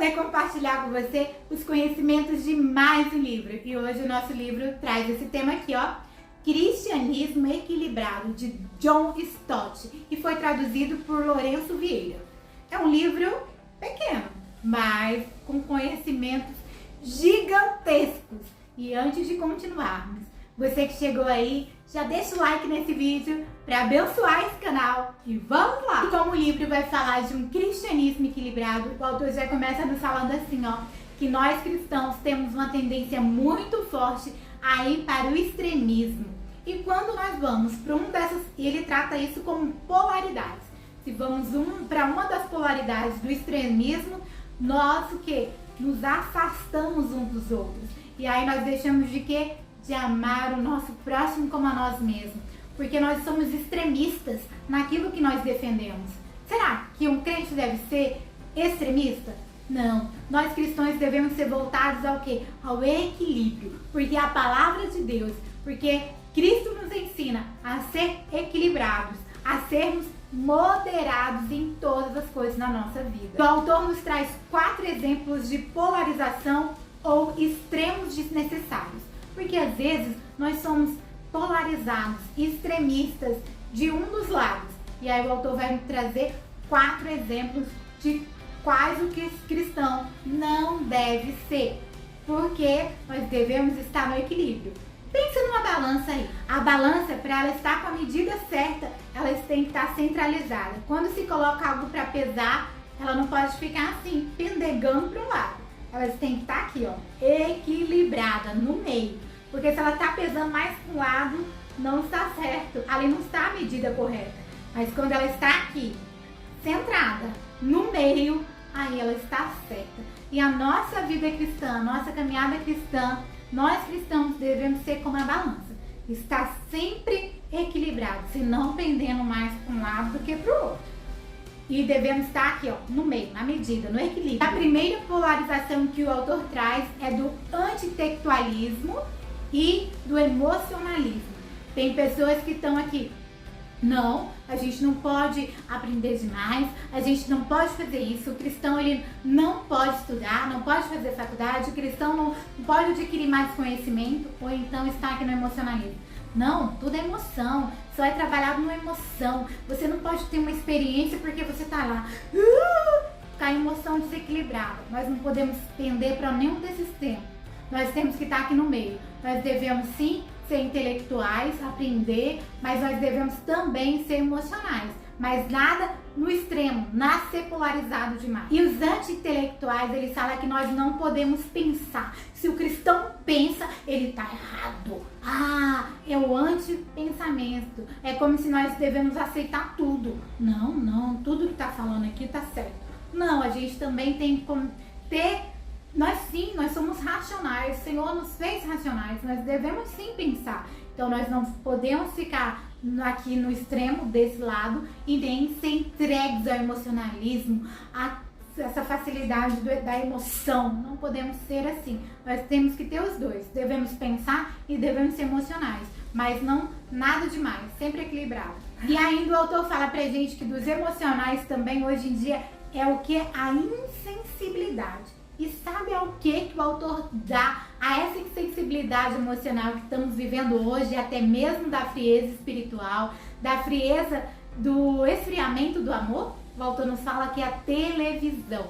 poder compartilhar com você os conhecimentos de mais um livro. E hoje o nosso livro traz esse tema aqui, ó, Cristianismo Equilibrado, de John Stott, e foi traduzido por Lourenço Vieira. É um livro pequeno, mas com conhecimentos gigantescos. E antes de continuarmos, você que chegou aí, já deixa o like nesse vídeo para abençoar esse canal e vamos lá! E como o livro vai falar de um cristianismo equilibrado, o autor já começa nos falando assim, ó, que nós cristãos temos uma tendência muito forte a ir para o extremismo. E quando nós vamos para ele trata isso como polaridades. Se vamos para uma das polaridades do extremismo, nós o quê? Nos afastamos uns dos outros. E aí nós deixamos de quê? De amar o nosso próximo como a nós mesmos, porque nós somos extremistas naquilo que nós defendemos. Será que um crente deve ser extremista? Não, nós cristãos devemos ser voltados ao quê? Ao equilíbrio, porque a palavra de Deus, porque Cristo nos ensina a ser equilibrados, a sermos moderados em todas as coisas na nossa vida. O autor nos traz 4 exemplos de polarização ou extremos desnecessários. Porque às vezes nós somos polarizados, extremistas de um dos lados. E aí o autor vai me trazer 4 exemplos de quais o cristão não deve ser. Porque nós devemos estar no equilíbrio. Pensa numa balança aí. A balança, para ela estar com a medida certa, ela tem que estar centralizada. Quando se coloca algo para pesar, ela não pode ficar assim, pendegando para um lado. Ela tem que estar aqui, ó, equilibrada, no meio. Porque se ela está pesando mais para um lado, não está certo. Ali não está a medida correta. Mas quando ela está aqui, centrada, no meio, aí ela está certa. E a nossa vida cristã, a nossa caminhada cristã, nós cristãos devemos ser como a balança. Estar sempre equilibrado, se não pendendo mais para um lado do que para o outro. E devemos estar aqui, ó, no meio, na medida, no equilíbrio. A primeira polarização que o autor traz é do antitextualismo e do emocionalismo. Tem pessoas que estão aqui, não, a gente não pode aprender demais, a gente não pode fazer isso, o cristão ele não pode estudar, não pode fazer faculdade, o cristão não pode adquirir mais conhecimento, ou então está aqui no emocionalismo. Não, tudo é emoção, só é trabalhado na emoção. Você não pode ter uma experiência porque você tá lá, com a emoção desequilibrada. Nós não podemos tender para nenhum desses tempos. Nós temos que estar aqui no meio. Nós devemos sim ser intelectuais, aprender, mas nós devemos também ser emocionais. Mas nada no extremo, nada ser polarizado demais. E os anti-intelectuais, eles falam que nós não podemos pensar. Se o cristão pensa, ele está errado. É o anti-pensamento. É como se nós devemos aceitar tudo. Não, tudo que está falando aqui está certo. Não, a gente também tem que ter... Nós somos racionais, o Senhor nos fez racionais, nós devemos sim pensar. Então nós não podemos ficar aqui no extremo desse lado e nem ser entregues ao emocionalismo, a essa facilidade da emoção. Não podemos ser assim. Nós temos que ter os dois. Devemos pensar e devemos ser emocionais, mas não nada demais, sempre equilibrado. E ainda o autor fala pra gente que dos emocionais também hoje em dia é o que? A insensibilidade. E sabe ao que o autor dá a essa insensibilidade emocional que estamos vivendo hoje, até mesmo da frieza espiritual, da frieza do esfriamento do amor? O autor nos fala que é a televisão.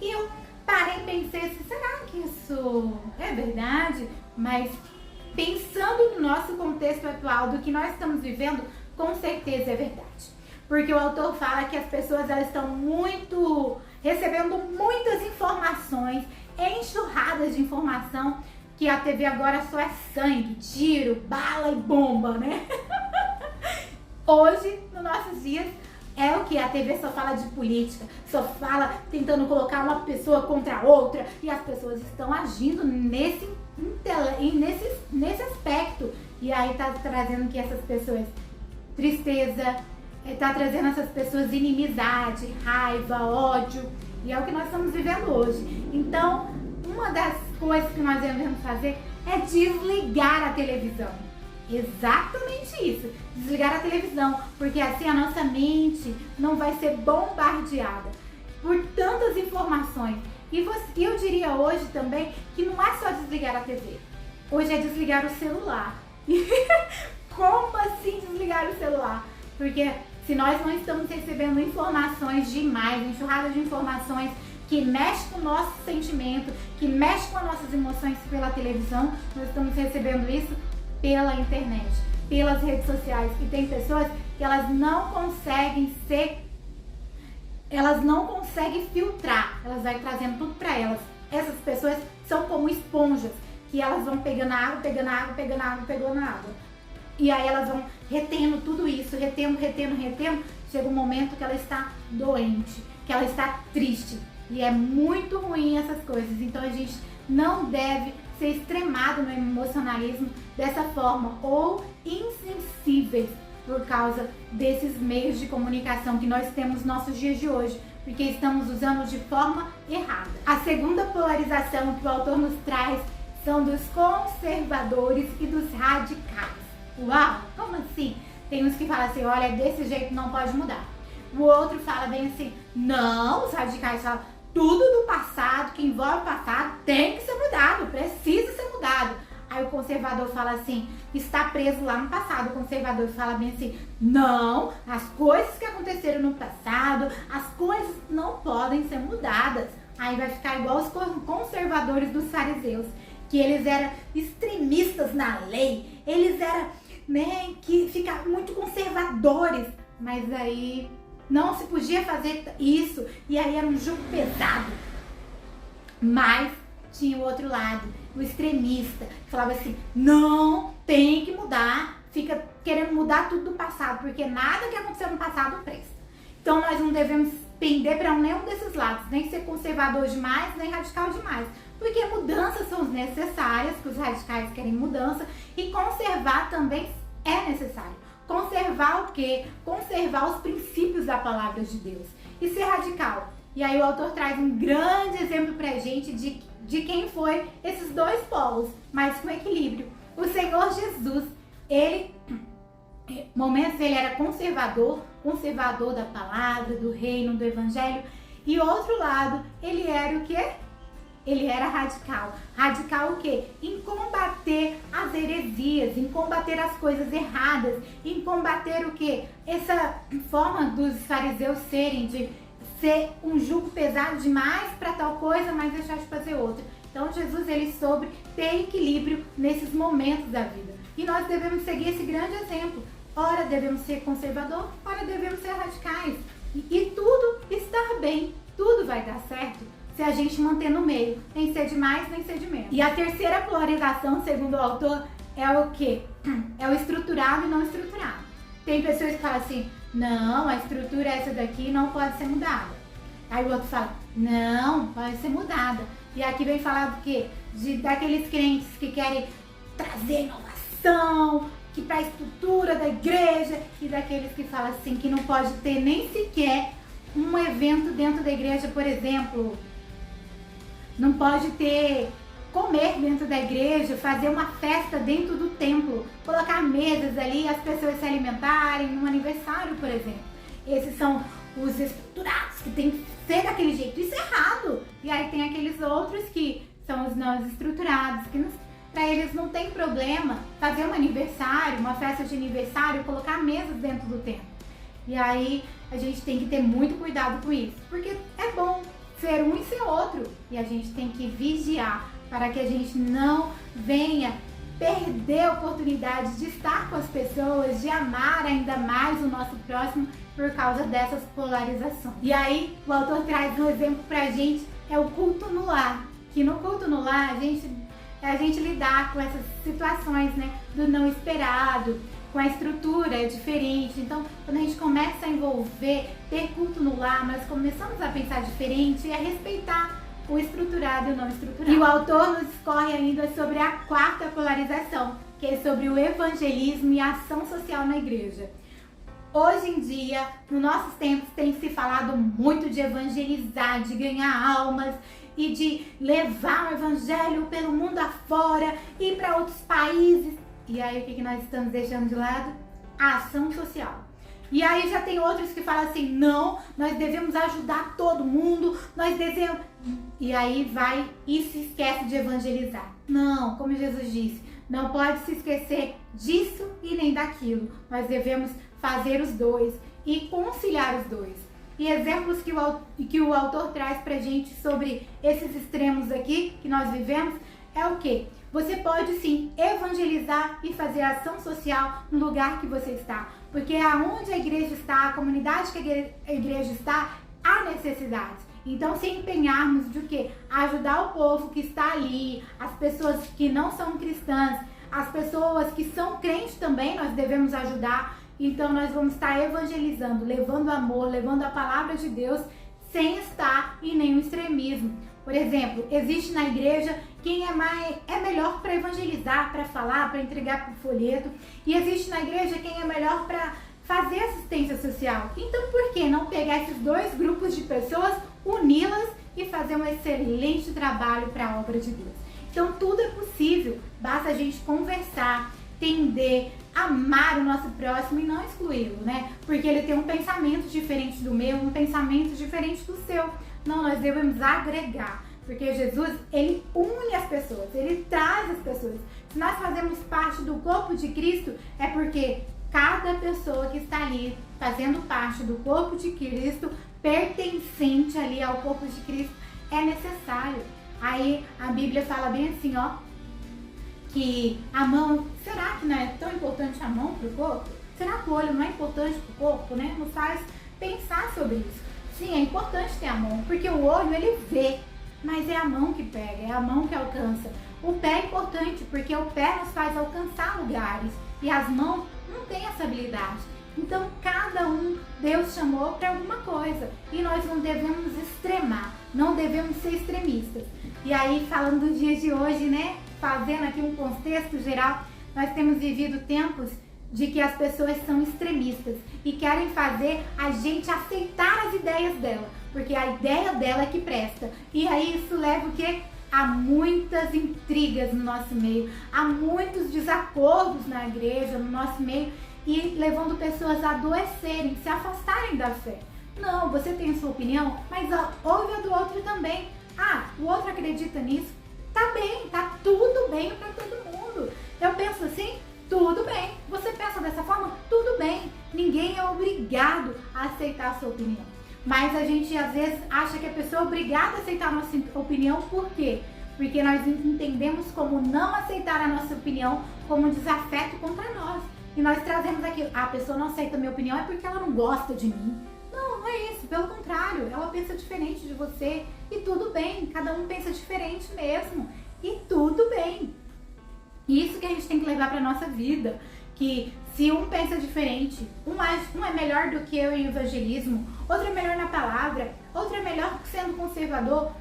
E eu parei e pensei assim, será que isso é verdade? Mas pensando no nosso contexto atual, do que nós estamos vivendo, com certeza é verdade. Porque o autor fala que as pessoas elas estão recebendo muitas informações, enxurradas de informação, que a TV agora só é sangue, tiro, bala e bomba, né? Hoje, nos nossos dias, é o que? A TV só fala de política, só fala tentando colocar uma pessoa contra a outra, e as pessoas estão agindo nesse aspecto. E aí tá trazendo que essas pessoas, tristeza, tá trazendo essas pessoas inimizade, raiva, ódio, e é o que nós estamos vivendo hoje. Então, uma das coisas que nós devemos fazer é desligar a televisão. Exatamente isso, desligar a televisão, porque assim a nossa mente não vai ser bombardeada por tantas informações informações. E eu diria hoje também que não é só desligar a TV. Hoje é desligar o celular. Como assim desligar o celular? Porque se nós não estamos recebendo informações demais, enxurrada de informações que mexe com o nosso sentimento, que mexe com as nossas emoções pela televisão, nós estamos recebendo isso pela internet, pelas redes sociais. E tem pessoas que elas não conseguem filtrar, elas vão trazendo tudo para elas. Essas pessoas são como esponjas, que elas vão pegando água, pegando água, pegando água, pegando água. E aí elas vão retendo tudo isso, retendo. Chega um momento que ela está doente, que ela está triste. E é muito ruim essas coisas. Então a gente não deve ser extremado no emocionalismo dessa forma, ou insensíveis por causa desses meios de comunicação que nós temos nos nossos dias de hoje, porque estamos usando de forma errada. A segunda polarização que o autor nos traz são dos conservadores e dos radicais. Uau, como assim? Tem uns que falam assim, olha, desse jeito não pode mudar. O outro fala bem assim, não, os radicais falam, tudo do passado, que envolve o passado, tem que ser mudado, precisa ser mudado. Aí o conservador fala assim, está preso lá no passado. O conservador fala bem assim, não, as coisas que aconteceram no passado, as coisas não podem ser mudadas. Aí vai ficar igual os conservadores dos fariseus, que eles eram extremistas na lei, eles eram, que ficavam muito conservadores, mas aí não se podia fazer isso, e aí era um jugo pesado. Mas tinha o outro lado, o extremista, que falava assim, não, tem que mudar, fica querendo mudar tudo do passado, porque nada que aconteceu no passado presta. Então nós não devemos pender para nenhum desses lados, nem ser conservador demais, nem radical demais, porque mudanças são necessárias, que os radicais querem mudança, e conservar também é necessário. Conservar o quê? Conservar os princípios da palavra de Deus. E ser radical. E aí o autor traz um grande exemplo pra gente de quem foi esses dois polos, mas com equilíbrio. O Senhor Jesus, momentos ele era conservador da palavra, do reino, do evangelho. E outro lado, ele era o quê? Ele era radical. Radical o quê? Em combater as heresias, em combater as coisas erradas, em combater o quê? Essa forma dos fariseus serem, de ser um jugo pesado demais para tal coisa, mas deixar de fazer outra. Então Jesus, ele soube ter equilíbrio nesses momentos da vida. E nós devemos seguir esse grande exemplo. Ora devemos ser conservador, ora devemos ser radicais. E tudo está bem, tudo vai dar certo se a gente manter no meio, nem ser de mais, nem ser de menos. E a terceira polarização, segundo o autor, é o quê? É o estruturado e não estruturado. Tem pessoas que falam assim, não, a estrutura essa daqui não pode ser mudada. Aí o outro fala, não, pode ser mudada. E aqui vem falar do quê? Daqueles crentes que querem trazer inovação, que para a estrutura da igreja, e daqueles que falam assim, que não pode ter nem sequer um evento dentro da igreja, por exemplo, não pode ter comer dentro da igreja, fazer uma festa dentro do templo, colocar mesas ali, as pessoas se alimentarem num aniversário, por exemplo. Esses são os estruturados, que tem que ser daquele jeito. Isso é errado. E aí tem aqueles outros que são os não estruturados, que para eles não tem problema fazer um aniversário, uma festa de aniversário, colocar mesas dentro do templo. E aí a gente tem que ter muito cuidado com isso, porque é bom ser um e ser outro. E a gente tem que vigiar para que a gente não venha perder a oportunidade de estar com as pessoas, de amar ainda mais o nosso próximo por causa dessas polarizações. E aí o autor traz um exemplo pra gente, é o culto no lar. Que no culto no lar a gente lidar com essas situações, né, do não esperado, com a estrutura é diferente. Então, quando a gente começa a envolver, ter culto no lar, nós começamos a pensar diferente e a respeitar o estruturado e o não estruturado. E o autor nos discorre ainda sobre a quarta polarização, que é sobre o evangelismo e a ação social na igreja. Hoje em dia, nos nossos tempos, tem se falado muito de evangelizar, de ganhar almas e de levar o evangelho pelo mundo afora, ir para outros países. E aí, o que nós estamos deixando de lado? A ação social. E aí já tem outros que falam assim, não, nós devemos ajudar todo mundo, nós devemos... E aí vai e se esquece de evangelizar. Não, como Jesus disse, não pode se esquecer disso e nem daquilo. Nós devemos fazer os dois e conciliar os dois. E exemplos que o autor traz pra gente sobre esses extremos aqui que nós vivemos é o quê? Você pode sim evangelizar e fazer ação social no lugar que você está. Porque aonde a igreja está, a comunidade que a igreja está, há necessidades. Então, se empenharmos de o quê? Ajudar o povo que está ali, as pessoas que não são cristãs, as pessoas que são crentes também, nós devemos ajudar. Então, nós vamos estar evangelizando, levando amor, levando a palavra de Deus, sem estar em nenhum extremismo. Por exemplo, existe na igreja quem é melhor para evangelizar, para falar, para entregar por folheto. E existe na igreja quem é melhor para fazer assistência social. Então, por que não pegar esses dois grupos de pessoas, uni-las e fazer um excelente trabalho para a obra de Deus? Então, tudo é possível. Basta a gente conversar, entender, amar o nosso próximo e não excluí-lo, né? Porque ele tem um pensamento diferente do meu, um pensamento diferente do seu. Não, nós devemos agregar, porque Jesus, ele une as pessoas, ele traz as pessoas. Se nós fazemos parte do corpo de Cristo, é porque cada pessoa que está ali fazendo parte do corpo de Cristo, pertencente ali ao corpo de Cristo, é necessário. Aí a Bíblia fala bem assim, ó, que a mão, será que não é tão importante a mão para o corpo? Será que o olho não é importante para o corpo, né? Nos faz pensar sobre isso. Sim, é importante ter a mão, porque o olho ele vê, mas é a mão que pega, é a mão que alcança. O pé é importante, porque o pé nos faz alcançar lugares, e as mãos não têm essa habilidade. Então, cada um, Deus chamou para alguma coisa, e nós não devemos extremar, não devemos ser extremistas. E aí, falando dos dias de hoje, né, fazendo aqui um contexto geral, nós temos vivido tempos de que as pessoas são extremistas e querem fazer a gente aceitar as ideias dela, porque a ideia dela é que presta. E aí isso leva o quê? Há muitas intrigas no nosso meio, há muitos desacordos na igreja, no nosso meio, e levando pessoas a adoecerem, se afastarem da fé. Não, você tem a sua opinião, mas ouve a do outro também. Ah, o outro acredita nisso? Tá bem, tá tudo bem para todo mundo. Eu penso assim, tudo bem. Você pensa dessa forma? Tudo bem. Ninguém é obrigado a aceitar a sua opinião. Mas a gente às vezes acha que a pessoa é obrigada a aceitar a nossa opinião. Por quê? Porque nós entendemos como não aceitar a nossa opinião como um desafeto contra nós. E nós trazemos aquilo, a pessoa não aceita a minha opinião é porque ela não gosta de mim. Não, não é isso. Pelo contrário, ela pensa diferente de você. E tudo bem, cada um pensa diferente mesmo. E tudo bem. Isso que a gente tem que levar para nossa vida. Que se um pensa diferente, um é melhor do que eu em evangelismo, outro é melhor na palavra, outro é melhor sendo conservador,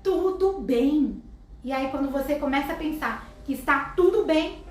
tudo bem. E aí quando você começa a pensar que está tudo bem,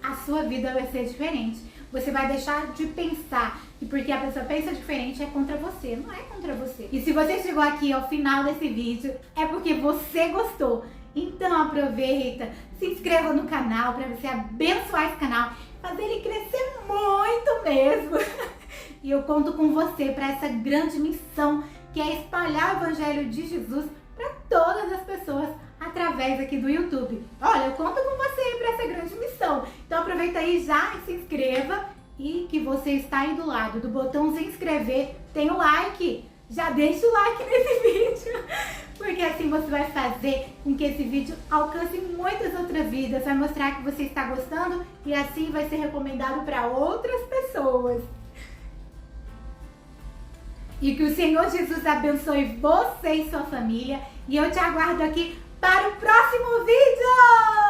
a sua vida vai ser diferente. Você vai deixar de pensar que porque a pessoa pensa diferente é contra você. Não é contra você. E se você chegou aqui ao final desse vídeo, é porque você gostou. Então aproveita, se inscreva no canal para você abençoar esse canal, fazer ele crescer muito mesmo. E eu conto com você para essa grande missão que é espalhar o Evangelho de Jesus para todas as pessoas através aqui do YouTube. Olha, eu conto com você para essa grande missão. Então aproveita aí já e se inscreva, e que você está aí do lado do botão se inscrever, tem o like. Já deixa o like nesse vídeo, porque assim você vai fazer com que esse vídeo alcance muitas outras vidas, vai mostrar que você está gostando e assim vai ser recomendado para outras pessoas. E que o Senhor Jesus abençoe você e sua família, e eu te aguardo aqui para o próximo vídeo!